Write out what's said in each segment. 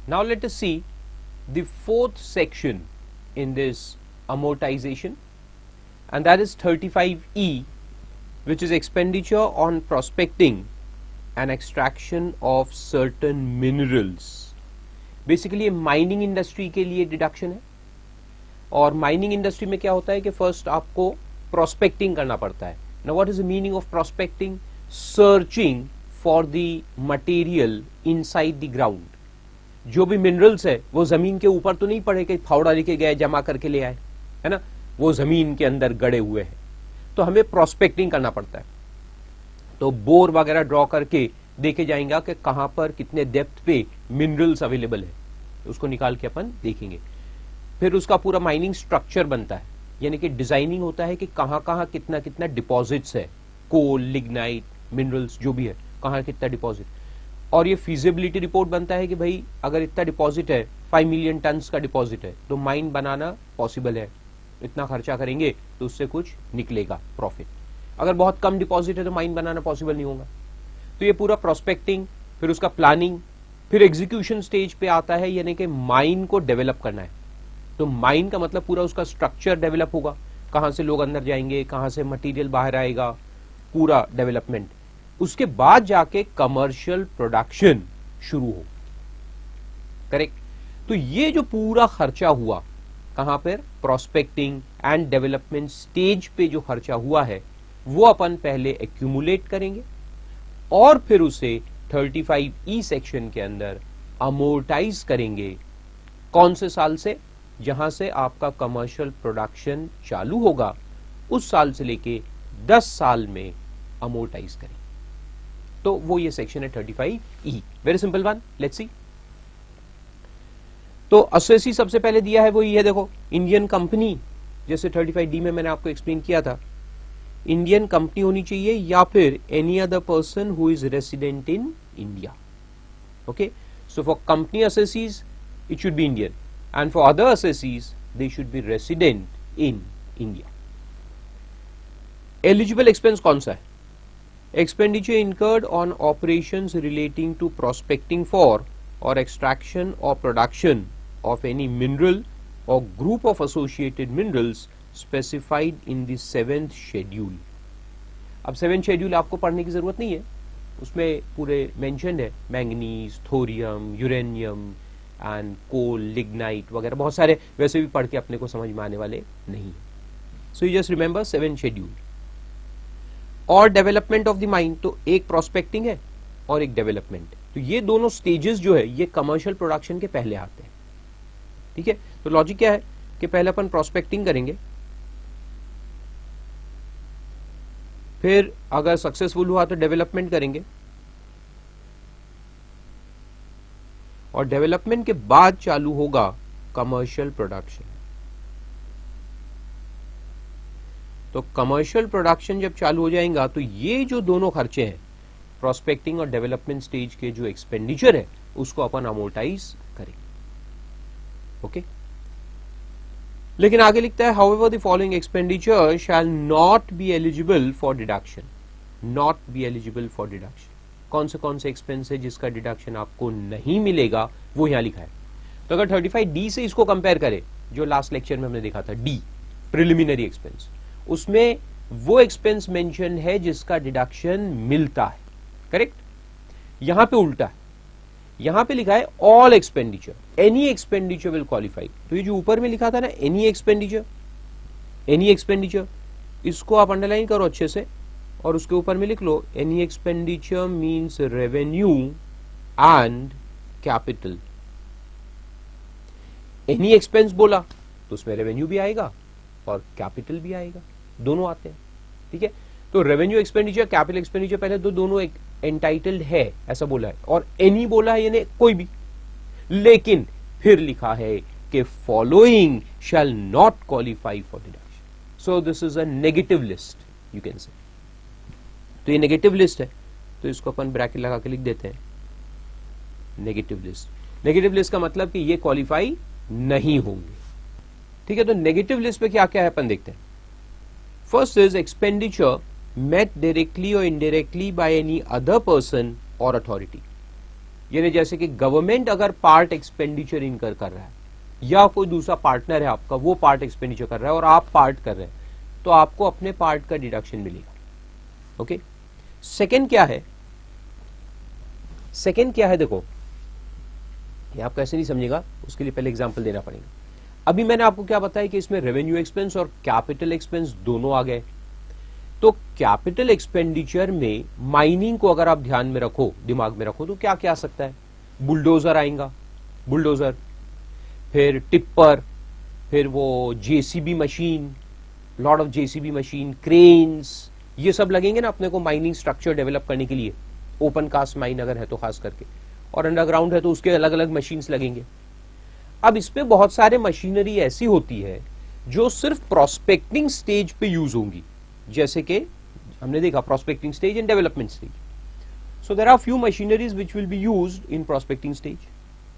Now let us see the fourth section in this amortization, and that is 35E, which is expenditure on prospecting and extraction of certain minerals. Basically mining industry के लिए deduction है, और mining industry में क्या होता है कि first आपको प्रोस्पेक्टिंग करना पड़ता है. Now what is the meaning of prospecting? Searching for the material inside the ground. जो भी मिनरल्स है वो जमीन के ऊपर तो नहीं पड़े कि फावड़ा लेके गए जमा करके ले आए, है ना, वो जमीन के अंदर गड़े हुए हैं. तो हमें प्रोस्पेक्टिंग करना पड़ता है. तो बोर वगैरह ड्रॉ करके देखे जाएंगे कि कहां पर कितने डेप्थ पे मिनरल्स अवेलेबल है, उसको निकाल के अपन देखेंगे. फिर उसका पूरा माइनिंग स्ट्रक्चर बनता है, यानी कि डिजाइनिंग होता है कि कहां कहां कितना कितना डिपॉजिट्स है, कोल, लिग्नाइट, मिनरल्स जो भी है, कहां कितना डिपॉजिट. और ये फीजिबिलिटी रिपोर्ट बनता है कि भाई अगर इतना डिपॉजिट है, 5 मिलियन टन्स का डिपॉजिट है, तो माइन बनाना पॉसिबल है. इतना खर्चा करेंगे तो उससे कुछ निकलेगा प्रॉफिट. अगर बहुत कम डिपॉजिट है तो माइन बनाना पॉसिबल नहीं होगा. तो ये पूरा प्रोस्पेक्टिंग, फिर उसका प्लानिंग, फिर एग्जीक्यूशन स्टेज पे आता है, यानी कि माइन को डेवलप करना है. तो माइन का मतलब पूरा उसका स्ट्रक्चर डेवलप होगा, कहां से लोग अंदर जाएंगे, कहां से मटेरियल बाहर आएगा, पूरा डेवलपमेंट. उसके बाद जाके कमर्शियल प्रोडक्शन शुरू हो. करेक्ट. तो ये जो पूरा खर्चा हुआ कहां पर, प्रोस्पेक्टिंग एंड डेवलपमेंट स्टेज पे जो खर्चा हुआ है वो अपन पहले एक्यूमुलेट करेंगे और फिर उसे 35E सेक्शन के अंदर अमोर्टाइज करेंगे. कौन से साल से? जहां से आपका कमर्शियल प्रोडक्शन चालू होगा उस साल से लेके 10 साल में अमोर्टाइज करेंगे. तो वो ये सेक्शन है 35E. Very simple one, let's see. तो असेसी सबसे पहले दिया है वो ये देखो, इंडियन कंपनी. जैसे 35D में मैंने आपको एक्सप्लेन किया था, इंडियन कंपनी होनी चाहिए या फिर any other person who is resident in India. Okay, so for company assessees it should be Indian, and for other assessees they should be resident in India. Eligible expense कौन सा है? Expenditure incurred on operations relating to prospecting for or extraction or production of any mineral or group of associated minerals specified in the 7th schedule. अब 7th schedule आपको पढ़ने की जरूरत नहीं है, उसमें पूरे मेंशन है manganese, thorium, uranium and coal, lignite वगैरह बहुत सारे, वैसे भी पढ़ के अपने को समझ में आने वाले नहीं. So you just remember 7th schedule. और डेवलपमेंट ऑफ द माइन, तो एक प्रोस्पेक्टिंग है और एक डेवलपमेंट. तो ये दोनों स्टेजेस जो है ये कमर्शियल प्रोडक्शन के पहले आते हैं. ठीक है. तो लॉजिक क्या है कि पहले अपन प्रोस्पेक्टिंग करेंगे, फिर अगर सक्सेसफुल हुआ तो डेवलपमेंट करेंगे, और डेवलपमेंट के बाद चालू होगा कमर्शियल प्रोडक्शन. तो कमर्शियल प्रोडक्शन जब चालू हो जाएगा तो ये जो दोनों खर्चे हैं, प्रोस्पेक्टिंग और डेवलपमेंट स्टेज के जो एक्सपेंडिचर है उसको अपन अमोर्टाइज करेंगे. ओके. लेकिन आगे लिखता है, however the following expenditure shall not be eligible for deduction. Not be eligible for deduction. कौन से एक्सपेंस है जिसका डिडक्शन आपको नहीं मिलेगा, वो यहां लिखा है. तो अगर 35D से इसको कंपेयर करें, जो लास्ट लेक्चर में हमने देखा था डी, प्रिलिमिनरी एक्सपेंस, उसमें वो एक्सपेंस मेंशन है जिसका डिडक्शन मिलता है. करेक्ट. यहां पे उल्टा है, यहां पे लिखा है all expenditure, any expenditure will qualify. तो ये जो ऊपर में लिखा था ना एनी एक्सपेंडिचर, इसको आप अंडरलाइन करो अच्छे से और उसके ऊपर में लिख लो any expenditure means revenue and capital. Any expense बोला तो उसमें रेवेन्यू भी आएगा और कैपिटल भी आएगा, दोनों आते हैं. ठीक है. तो रेवेन्यू एक्सपेंडिचर, कैपिटल एक्सपेंडिचर पहले तो दोनों एक एंटाइटल्ड है ऐसा बोला है, और एनी बोला है यानी कोई भी. लेकिन फिर लिखा है कि following shall not qualify for deduction. So this is a negative list you can say. तो ये नेगेटिव लिस्ट है, तो इसको अपन ब्रैकेट लगा के लिख देते हैं नेगेटिव लिस्ट. नेगेटिव लिस्ट का मतलब कि ये क्वालिफाई नहीं होंगे. ठीक है. तो नेगेटिव लिस्ट पे क्या क्या है अपन देखते हैं. First is expenditure met directly or indirectly by any other person or authority. यानी जैसे कि गवर्नमेंट अगर पार्ट एक्सपेंडिचर इनकर कर रहा है या कोई दूसरा पार्टनर है आपका वो पार्ट एक्सपेंडिचर कर रहा है और आप पार्ट कर रहे हैं, तो आपको अपने पार्ट का डिडक्शन मिलेगा। ओके, सेकंड क्या है, सेकंड क्या है, देखो ये आप कैसे नहीं समझेगा, उसके लिए पहले एग्जांपल देना पड़ेगा। अभी मैंने आपको क्या बताया कि इसमें रेवेन्यू एक्सपेंस और कैपिटल एक्सपेंस दोनों आ गए। तो कैपिटल एक्सपेंडिचर में माइनिंग को अगर आप ध्यान में रखो, दिमाग में रखो, तो क्या क्या आ सकता है, बुलडोजर आएगा, बुलडोजर, फिर टिप्पर, फिर वो JCB machine, lot of JCB machine, cranes, ये सब लगेंगे ना अपने को माइनिंग स्ट्रक्चर डेवलप करने के लिए। ओपन कास्ट माइन अगर है तो खास करके, और अंडरग्राउंड है तो उसके अलग अलग मशीन्स लगेंगे। अब इस पे बहुत सारे मशीनरी ऐसी होती है जो सिर्फ प्रोस्पेक्टिंग स्टेज पे यूज होंगी, जैसे कि हमने देखा prospecting stage and development stage. So there are few machineries which will be used in prospecting stage.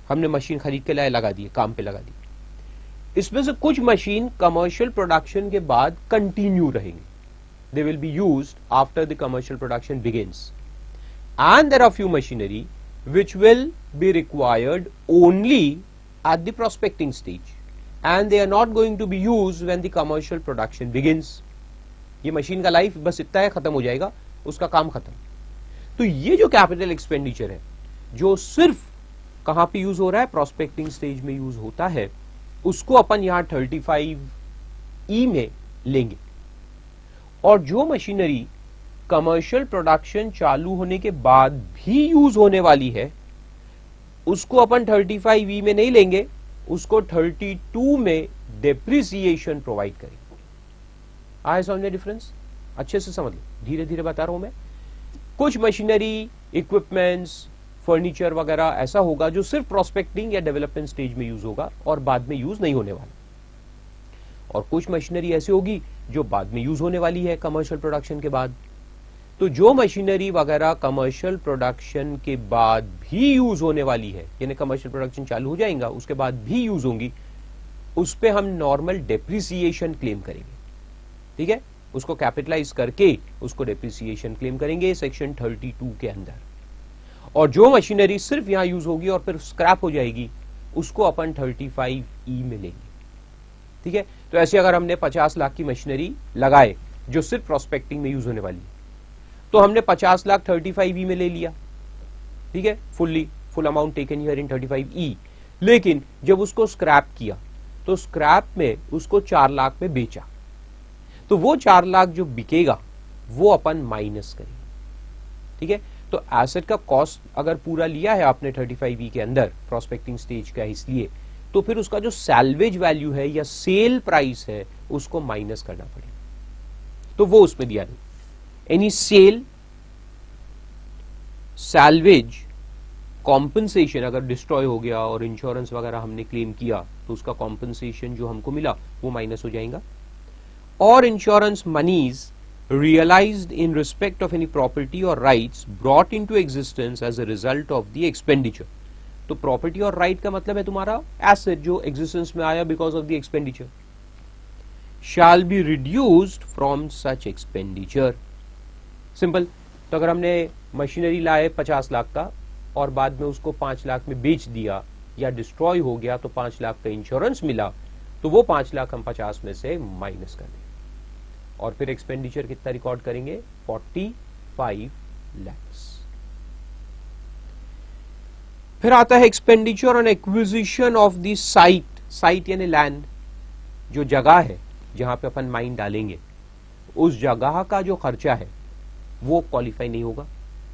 हमने मशीन खरीद के लाए, लगा दिए, काम पे लगा दिए। इसमें से कुछ मशीन कमर्शियल प्रोडक्शन के बाद कंटिन्यू रहेंगे, they will be used after the commercial production begins, and there are few machinery which will be required only at the prospecting stage and they are not going to be used when the commercial production begins। ये machine का life बस इतना है, खत्म हो जाएगा, उसका काम खत्म। तो ये जो कैपिटल एक्सपेंडिचर है जो सिर्फ कहां पे यूज हो रहा है, प्रोस्पेक्टिंग स्टेज में यूज होता है, उसको अपन यहां 35E में लेंगे। और जो मशीनरी कमर्शियल प्रोडक्शन चालू होने के बाद भी यूज होने वाली है उसको अपन 35E में नहीं लेंगे, उसको 32 में डेप्रिसिएशन प्रोवाइड करेंगे। आया समझ में डिफरेंस? अच्छे से समझ लो, धीरे धीरे बता रहा हूं मैं। कुछ मशीनरी, इक्विपमेंट्स, फर्नीचर वगैरह ऐसा होगा जो सिर्फ प्रोस्पेक्टिंग या डेवलपमेंट स्टेज में यूज होगा और बाद में यूज नहीं होने वाला, और कुछ मशीनरी ऐसी होगी जो बाद में यूज होने वाली है कमर्शियल प्रोडक्शन के बाद। तो जो मशीनरी वगैरह कमर्शियल प्रोडक्शन के बाद भी यूज होने वाली है, यानी कमर्शियल प्रोडक्शन चालू हो जाएगा उसके बाद भी यूज होंगी, उस पे हम नॉर्मल डेप्रिसिएशन क्लेम करेंगे। ठीक है, उसको कैपिटलाइज करके उसको डेप्रिसिएशन क्लेम करेंगे सेक्शन 32 के अंदर। और जो मशीनरी सिर्फ यहां यूज होगी और फिर स्क्रैप हो जाएगी, उसको अपन 35E में लेंगे। ठीक है, तो ऐसे अगर हमने 50 लाख की मशीनरी लगाए जो सिर्फ प्रोस्पेक्टिंग में यूज होने वाली है, तो हमने 50 लाख 35E में ले लिया। ठीक है, full amount taken here in 35E। लेकिन जब उसको स्क्रैप किया तो स्क्रैप में उसको 4 लाख में बेचा, तो वो 4 लाख जो बिकेगा वो अपन माइनस करेंगे। ठीक है, तो एसेट का कॉस्ट अगर पूरा लिया है आपने 35E के अंदर, प्रोस्पेक्टिंग स्टेज का इसलिए, तो फिर उसका जो सैल्वेज वैल्यू है या सेल प्राइस है उसको माइनस करना पड़ेगा, तो वो उसमें दिया नहीं। एनी सेल, सैल्वेज, कॉम्पनसेशन अगर डिस्ट्रॉय हो गया और इंश्योरेंस वगैरह हमने क्लेम किया तो उसका कॉम्पनसेशन जो हमको मिला वो माइनस हो जाएगा। और insurance मनीज realized in respect of any property or rights brought into existence as a result of the expenditure। तो प्रॉपर्टी और राइट का मतलब है तुम्हारा एसेट जो एग्जिस्टेंस में आया because of the expenditure, shall be reduced from such expenditure। Simple. तो अगर हमने मशीनरी लाए 50 लाख का और बाद में उसको 5 लाख में बेच दिया या डिस्ट्रॉय हो गया तो 5 लाख का इंश्योरेंस मिला, तो वो 5 लाख हम 50 में से माइनस कर देंगे और फिर एक्सपेंडिचर कितना रिकॉर्ड करेंगे, 45 लाख। फिर आता है expenditure on acquisition of the site. Site यानी लैंड, जो जगह है जहां पे अपन माइन डालेंगे, उस जगह का जो खर्चा है वो क्वालिफाई नहीं होगा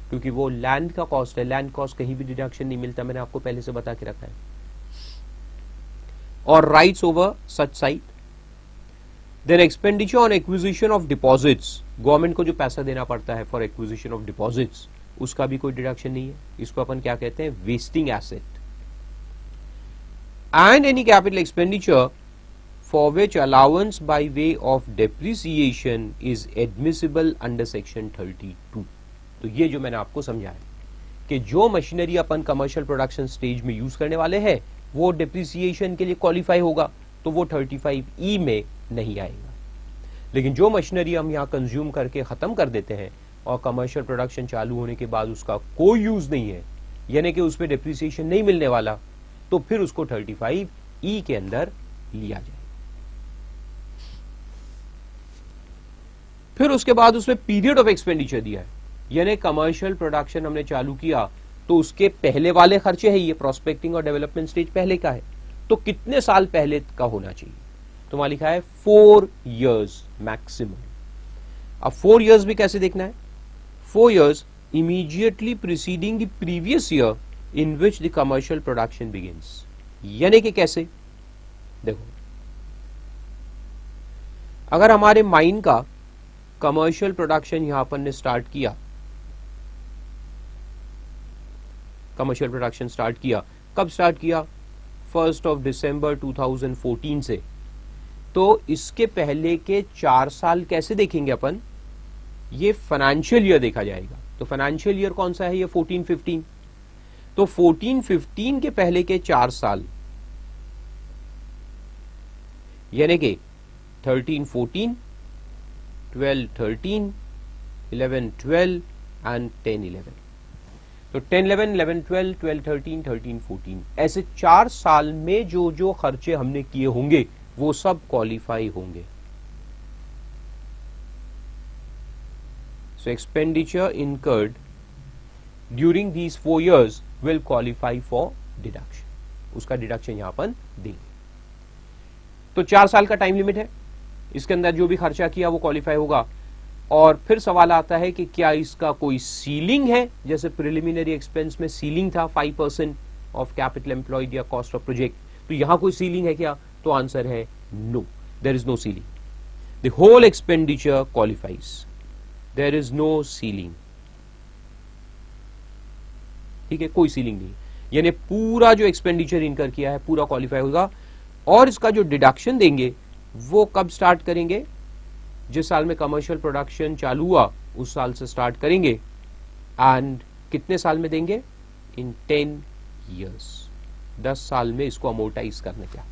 क्योंकि वो लैंड का कॉस्ट है। लैंड कॉस्ट कहीं भी डिडक्शन नहीं मिलता, मैंने आपको पहले से बता के रखा है। और rights over such site. Then expenditure on acquisition of deposits, government को जो पैसा देना पड़ता है फॉर एक्विजिशन ऑफ डिपॉजिट्स, उसका भी कोई डिडक्शन नहीं है। इसको अपन क्या कहते हैं, wasting asset. And any capital expenditure for which allowance by way of depreciation is admissible under section 32। तो ये जो मैंने आपको समझाया कि जो मशीनरी अपन कमर्शियल प्रोडक्शन स्टेज में यूज करने वाले हैं वो डिप्रिसिएशन के लिए क्वालिफाई होगा, तो वो 35E में नहीं आएगा। लेकिन जो मशीनरी हम यहाँ कंज्यूम करके खत्म कर देते हैं और कमर्शियल प्रोडक्शन चालू होने के बाद उसका कोई यूज नहीं है, यानी कि उसमें डिप्रिसिएशन नहीं मिलने वाला, तो फिर उसको 35E के अंदर लिया जाए। फिर उसके बाद उसमें पीरियड ऑफ एक्सपेंडिचर दिया है, यानी कमर्शियल प्रोडक्शन हमने चालू किया तो उसके पहले वाले खर्चे है, ये प्रोस्पेक्टिंग और डेवलपमेंट स्टेज पहले का है, तो कितने साल पहले का होना चाहिए, तो वहां लिखा है 4 years मैक्सिमम। अब 4 years भी कैसे देखना है, 4 years immediately preceding the previous year in which the commercial production begins। यानी कि कैसे, देखो अगर हमारे माइन का कमर्शियल प्रोडक्शन यहां पर ने स्टार्ट किया, कमर्शियल प्रोडक्शन स्टार्ट किया, कब स्टार्ट किया, 1 December 2014 से, तो इसके पहले के 4 साल कैसे देखेंगे अपन, ये फाइनेंशियल ईयर देखा जाएगा। तो फाइनेंशियल ईयर कौन सा है, ये 14-15, तो 14-15 के पहले के 4 साल यानी कि 13-14, 12-13, 11-12 एंड 10-11। तो 10-11, 11-12, 12-13, 13-14, ऐसे 4 साल में जो जो खर्चे हमने किए होंगे वो सब क्वालिफाई होंगे। सो expenditure incurred during these 4 years will qualify for deduction, उसका डिडक्शन यहां पर देंगे। तो 4 साल का टाइम लिमिट है, इसके अंदर जो भी खर्चा किया वो क्वालिफाई होगा। और फिर सवाल आता है कि क्या इसका कोई सीलिंग है, जैसे प्रिलिमिनरी एक्सपेंस में सीलिंग था 5% ऑफ कैपिटल एम्प्लॉयड या कॉस्ट ऑफ प्रोजेक्ट, तो यहां कोई सीलिंग है क्या, तो आंसर है no, there is no ceiling. The whole expenditure qualifies, there is no ceiling. ठीक है, कोई सीलिंग नहीं, यानी पूरा जो एक्सपेंडिचर इनकर किया है पूरा क्वालिफाई होगा। और इसका जो डिडक्शन देंगे वो कब स्टार्ट करेंगे, जिस साल में कमर्शियल प्रोडक्शन चालू हुआ उस साल से स्टार्ट करेंगे, एंड कितने साल में देंगे, इन 10 years, 10 साल में इसको अमोर्टाइज करने का।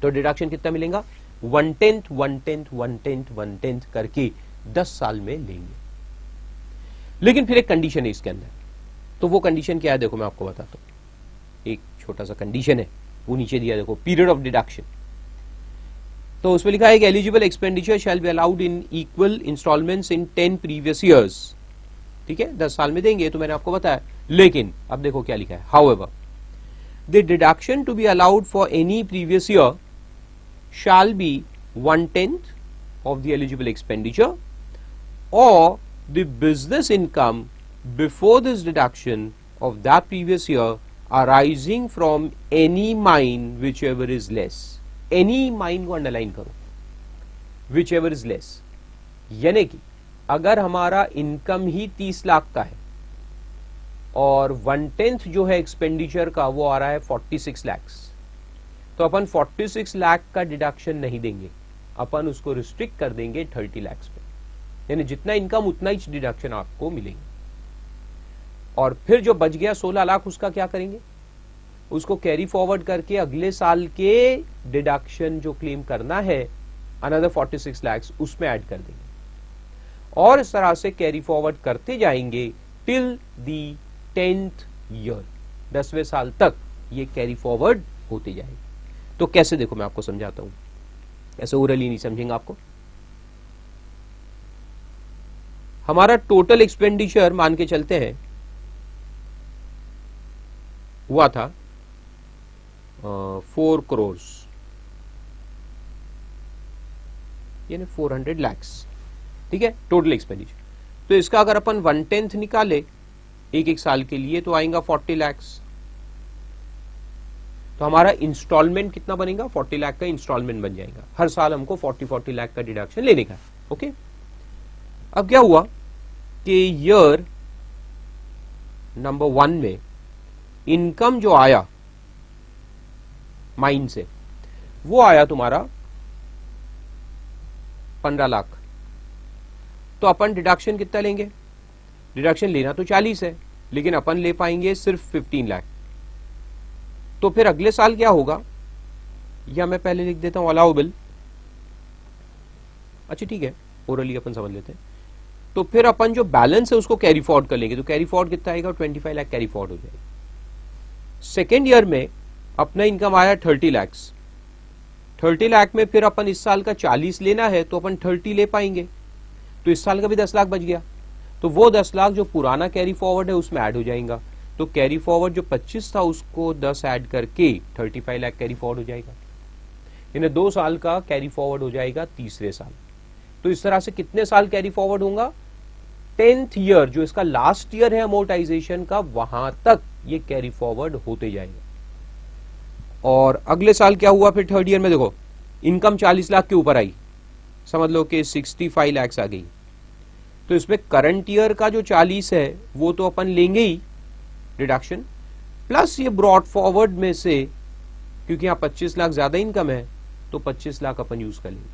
तो डिडक्शन कितना मिलेगा, 1/10, 1/10, 1/10, 1/10 करके 10 साल में लेंगे। लेकिन फिर एक कंडीशन है इसके अंदर, तो वो कंडीशन क्या है, देखो मैं आपको बताता हूं। एक छोटा सा कंडीशन है, वो नीचे दिया, देखो पीरियड ऑफ डिडक्शन। तो उसमें लिखा है कि eligible expenditure shall be allowed in equal instalments in 10 previous years। ठीक है, 10 साल में देंगे, तो मैंने आपको बताया। लेकिन अब देखो क्या लिखा है, however the deduction to be allowed for any previous year shall be 1/10 of the eligible expenditure or the business income before this deduction of that previous year arising from any mine whichever is less. Any mine को underline करो, whichever is less, यानी कि अगर हमारा income ही 30 लाख का है और 1/10 जो है एक्सपेंडिचर का वो आ रहा है 46 lakhs, तो अपन 46 लाख का डिडक्शन नहीं देंगे, अपन उसको रिस्ट्रिक्ट कर देंगे 30 lakhs पे, यानी जितना इनकम उतना ही डिडक्शन आपको मिलेंगे। और फिर जो बच गया 16 लाख उसका क्या करेंगे, उसको कैरी फॉरवर्ड करके अगले साल के डिडक्शन जो क्लेम करना है अनदर 46 lakhs उसमें ऐड कर देंगे, और इस तरह से कैरी फॉरवर्ड करते जाएंगे टिल दी 10th year, 10वें साल तक ये कैरी फॉरवर्ड होते जाएगी। तो कैसे, देखो मैं आपको समझाता हूं, ऐसे ओरली नहीं समझेंगे आपको। हमारा टोटल एक्सपेंडिचर मान के चलते हैं हुआ था 4 crores, यानी 400 lakhs। ठीक है, टोटल एक्सपेंडिचर। तो इसका अगर अपन 1/10 निकाले एक साल के लिए तो आएगा 40 lakhs। तो हमारा इंस्टॉलमेंट कितना बनेगा, 40 लाख का इंस्टॉलमेंट बन जाएगा। हर साल हमको 40 लाख का डिडक्शन लेने का है। ओके, अब क्या हुआ कि ईयर नंबर 1 में इनकम जो आया माइन से वो आया तुम्हारा 15 लाख, तो अपन डिडक्शन कितना लेंगे, डिडक्शन लेना तो 40 है लेकिन अपन ले पाएंगे सिर्फ 15 लाख। तो फिर अगले साल क्या होगा, या मैं पहले लिख देता हूं अलाउबल, अच्छा ठीक है ओरली अपन समझ लेते हैं। तो फिर अपन जो बैलेंस है उसको कैरी फॉरवर्ड कर लेंगे, तो कैरी फॉरवर्ड कितना आएगा, 25 लाख कैरी फॉरवर्ड हो जाएगा। सेकेंड ईयर में अपना इनकम आया 30 लाख, 30 लाख में फिर अपन इस साल का 40 लेना है तो अपन 30 ले पाएंगे, तो इस साल का भी 10 लाख बच गया, तो वो 10 लाख जो पुराना कैरी फॉरवर्ड है उसमें ऐड हो जाएगा, तो कैरी फॉरवर्ड जो 25 था उसको 10 ऐड करके 35 लाख कैरी फॉरवर्ड हो जाएगा। इन्हें 2 साल का कैरी फॉरवर्ड हो जाएगा तीसरे साल। तो इस तरह से कितने साल कैरी फॉरवर्ड होगा, 10th ईयर जो इसका लास्ट ईयर है अमोर्टाइजेशन का, वहां तक ये कैरी फॉरवर्ड होते जाएगा। और अगले साल क्या हुआ फिर थर्ड ईयर में, देखो इनकम 40 लाख के ऊपर आई, समझ लो कि 65 लाख आ गई, तो इसमें करंट ईयर का जो 40 है वो तो अपन लेंगे ही डिडक्शन, प्लस ये ब्रॉड फॉरवर्ड में से, क्योंकि यहाँ 25 लाख ज्यादा इनकम है तो 25 लाख अपन यूज कर लेंगे,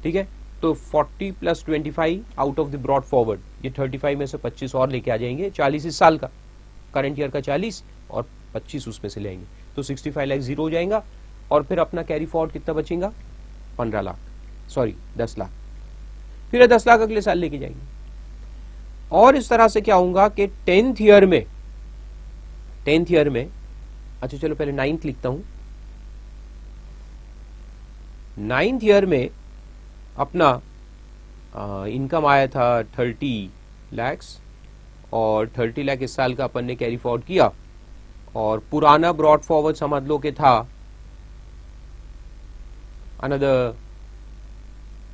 ठीक है। तो 40 plus 25 out of the brought forward, ये 35 में से 25 और लेके आ जाएंगे, 40 इस साल का, करंट ईयर का 40 और 25 उसमें से लेंगे, तो 65 लाख जीरो हो जाएगा। और फिर अपना कैरी फॉरवर्ड कितना बचेगा, 15 लाख, सॉरी 10 लाख, फिर 10 लाख अगले साल लेके जाएंगे। और इस तरह से क्या होगा कि 10th ईयर में, अच्छा चलो पहले 9th लिखता हूं, 9th ईयर में अपना इनकम आया था 30 लाख, और 30 लाख इस साल का अपन ने कैरी फॉरवर्ड किया, और पुराना ब्रॉड फॉरवर्ड समझ लो कि था अनदर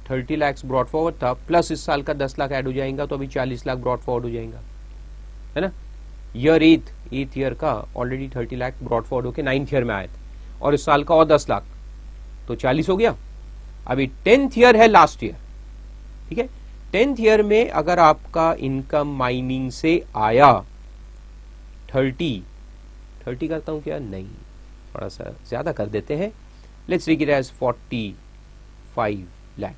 30 लाख ब्रॉड फॉरवर्ड था, प्लस इस साल का 10 लाख ऐड हो जाएगा, तो अभी 40 लाख ब्रॉड फॉरवर्ड हो जाएगा, है ना। ईयर 8th ईयर का ऑलरेडी 30 लाख ब्रॉड फॉरवर्ड होके 9th ईयर में आया था, और इस साल का और 10 लाख, तो 40 हो गया। अभी 10th ईयर है लास्ट ईयर, ठीक है। 10th ईयर में अगर आपका इनकम माइनिंग से आया 30 करता हूं क्या, नहीं थोड़ा सा ज्यादा कर देते हैं, let's take it as 45 lakh,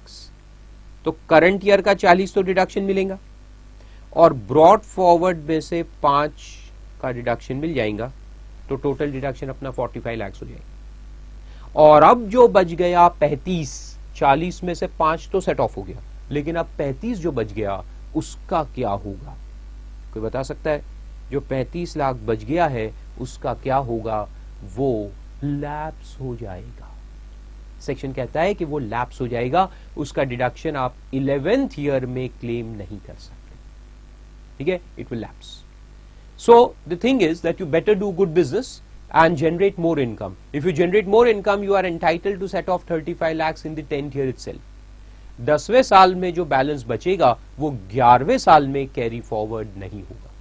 तो करंट ईयर का 40 तो डिडक्शन मिलेगा, और ब्रॉड फॉरवर्ड में से 5 का डिडक्शन मिल जाएगा, तो टोटल डिडक्शन अपना 45 लाख हो जाएगा। और अब जो बच गया 35, 40 में से 5 तो सेट ऑफ हो गया, लेकिन अब 35 जो बच गया उसका क्या होगा, कोई बता सकता है? जो 35 लाख बच गया है उसका क्या होगा, वो लैप्स हो जाएगा। सेक्शन कहता है कि वो लैप्स हो जाएगा, उसका डिडक्शन आप 11th ईयर में क्लेम नहीं कर सकते, ठीक है, it will lapse. So the thing is that you better do good business and generate more income. If you generate more income, you are entitled to set off 35 lakhs in the 10th year itself. 10वें साल में जो balance बचेगा वो 11वें साल में carry forward नहीं होगा।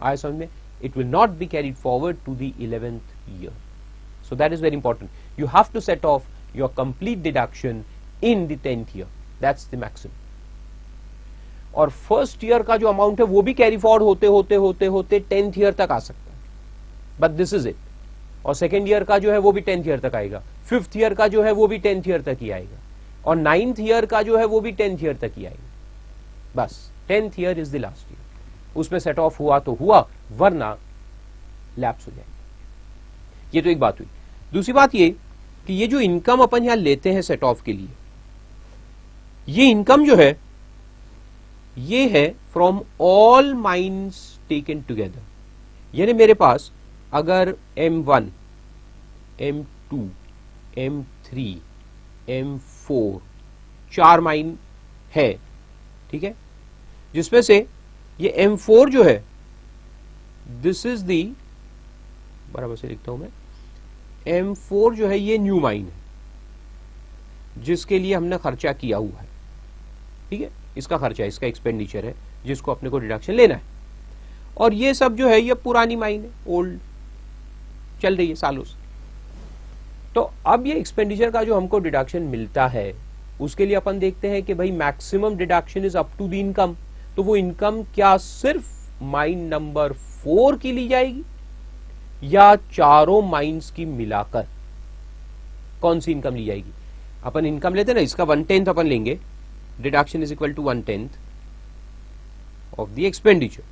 आया समझ में? It will not be carried forward to the 11th year. So that is very important. You have to set off your complete deduction in the 10th year. That's the maximum. और first year का जो amount है वो भी carry forward होते होते होते होते 10th ईयर तक आ सकता है, बट दिस इज इट। और सेकेंड ईयर का जो है वो भी 10th ईयर तक आएगा, 5th ईयर का जो है वो भी 10th ईयर तक ही आएगा, और 9th ईयर का जो है वो भी 10th ईयर तक ही आएगा। बस 10th year is the last year, उसमें सेट ऑफ हुआ तो हुआ, वरना लैप्स हो जाएगा। ये तो एक बात हुई। दूसरी बात ये कि ये जो इनकम अपन यहां लेते हैं सेट ऑफ के लिए, ये इनकम जो है ये है from all mines taken together. यानी मेरे पास अगर M1, M2, M3, M4 4 mine है, ठीक है, जिसमें से ये M4 जो है दिस इज दी, बराबर से लिखता हूं मैं, M4 जो है ये न्यू माइन है जिसके लिए हमने खर्चा किया हुआ है, ठीक है, इसका खर्चा, इसका एक्सपेंडिचर है जिसको अपने को डिडक्शन लेना है। और ये सब जो है ये पुरानी माइन है, ओल्ड चल रही है सालों से। तो अब ये एक्सपेंडिचर का जो हमको डिडक्शन मिलता है उसके लिए अपन देखते हैं कि भाई maximum deduction is up to the income. तो वो इनकम क्या सिर्फ माइन नंबर 4 की ली जाएगी या चारों माइंस की मिलाकर कौन सी इनकम ली जाएगी? अपन इनकम लेते ना, इसका 1/10 अपन लेंगे, deduction is equal to 1/10 of the expenditure.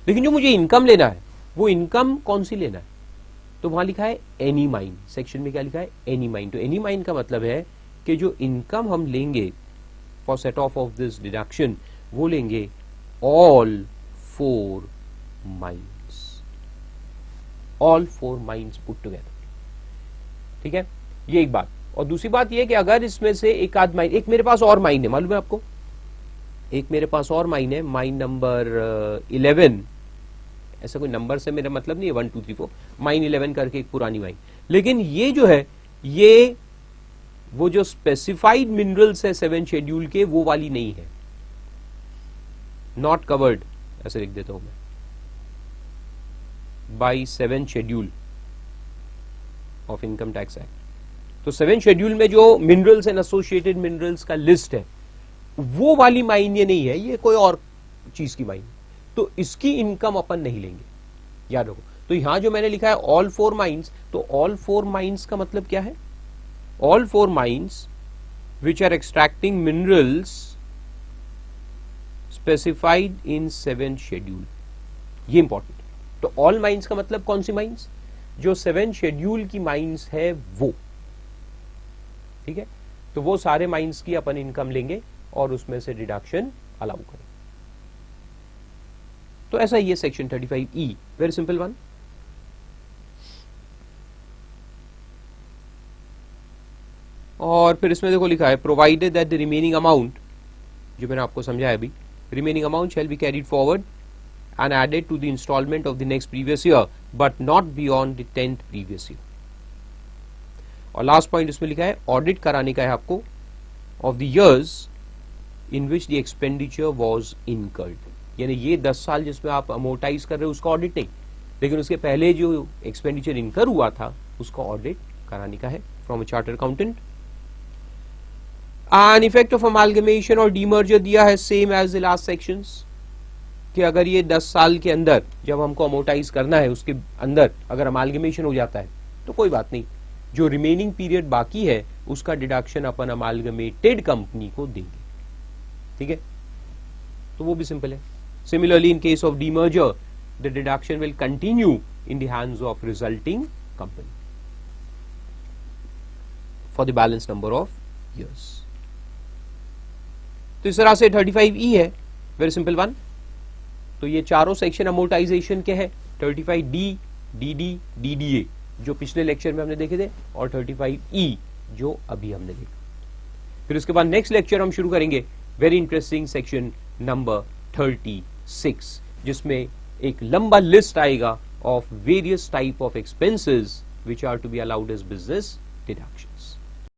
लेकिन जो मुझे इनकम लेना है वो इनकम कौन सी लेना है? तो वहां लिखा है एनी माइन, सेक्शन में क्या लिखा है? Any mine. तो एनी माइन का मतलब है कि जो इनकम हम लेंगे for set of of this deduction वो लेंगे all 4 mines, all 4 mines put together. ठीक है, ये एक बात। और दूसरी बात ये कि अगर इसमें से एक आध माइन, एक मेरे पास और माइन है, मालूम है आपको, एक मेरे पास और माइन है, माइन नंबर 11, ऐसा कोई नंबर से मेरा मतलब नहीं है 1 2 3 4, माइन 11 करके एक पुरानी माइन, लेकिन ये जो है ये वो जो स्पेसिफाइड मिनरल्स है 7 शेड्यूल के वो वाली नहीं है, नॉट कवर्ड, ऐसे लिख देता हूं मैं, by 7 schedule of income tax act. तो 7 शेड्यूल में जो मिनरल्स एंड एसोसिएटेड मिनरल्स का लिस्ट है वो वाली माइन ये नहीं है, ये कोई और चीज की माइन, तो इसकी इनकम अपन नहीं लेंगे, याद रखो। तो यहां जो मैंने लिखा है ऑल 4 माइंस, तो ऑल 4 माइंस का मतलब क्या है, all 4 mines which are extracting minerals specified in 7 schedule, ये इंपॉर्टेंट। तो ऑल माइंस का मतलब कौन सी माइंस, जो 7 शेड्यूल की माइंस है वो, ठीक है। तो वो सारे माइंस की अपन इनकम लेंगे और उसमें से डिडक्शन अलाउ करें। तो ऐसा ये section 35E, very simple one. और फिर इसमें देखो लिखा है provided that the remaining amount, जो मैंने आपको समझाया अभी, remaining amount shall be carried forward and added to the installment of the next previous year but not beyond the 10th previous year। और लास्ट पॉइंट इसमें लिखा है ऑडिट कराने का है आपको of the years in which the expenditure was incurred, यानी ये 10 साल जिसमें आप अमोर्टाइज कर रहे हो उसका ऑडिट नहीं, लेकिन उसके पहले जो एक्सपेंडिचर इनकर हुआ था उसका ऑडिट कराने का है from a charter accountant. An effect of amalgamation और डीमर्जर दिया है same as the last sections, कि अगर ये 10 साल के अंदर जब हमको अमोर्टाइज करना है उसके अंदर अगर अमालगमेशन हो जाता है तो कोई बात नहीं, जो रिमेनिंग पीरियड बाकी है उसका डिडक्शन अपन अमालगमेटेड कंपनी को देंगे, ठीक है। तो वो भी सिंपल है। Similarly in case of demerger the deduction will continue in the hands of resulting company for the balance number of years. तो इस तरह से 35E है, वेरी सिंपल वन। तो ये चारों सेक्शन अमोर्टाइजेशन के हैं, 35D, DD, DDA जो पिछले लेक्चर में हमने देखे थे, और 35E जो अभी हमने देखा। फिर उसके बाद नेक्स्ट लेक्चर हम शुरू करेंगे वेरी इंटरेस्टिंग सेक्शन नंबर 36, जिसमें एक लंबा लिस्ट आएगा of various type of expenses which are to be allowed as business deduction.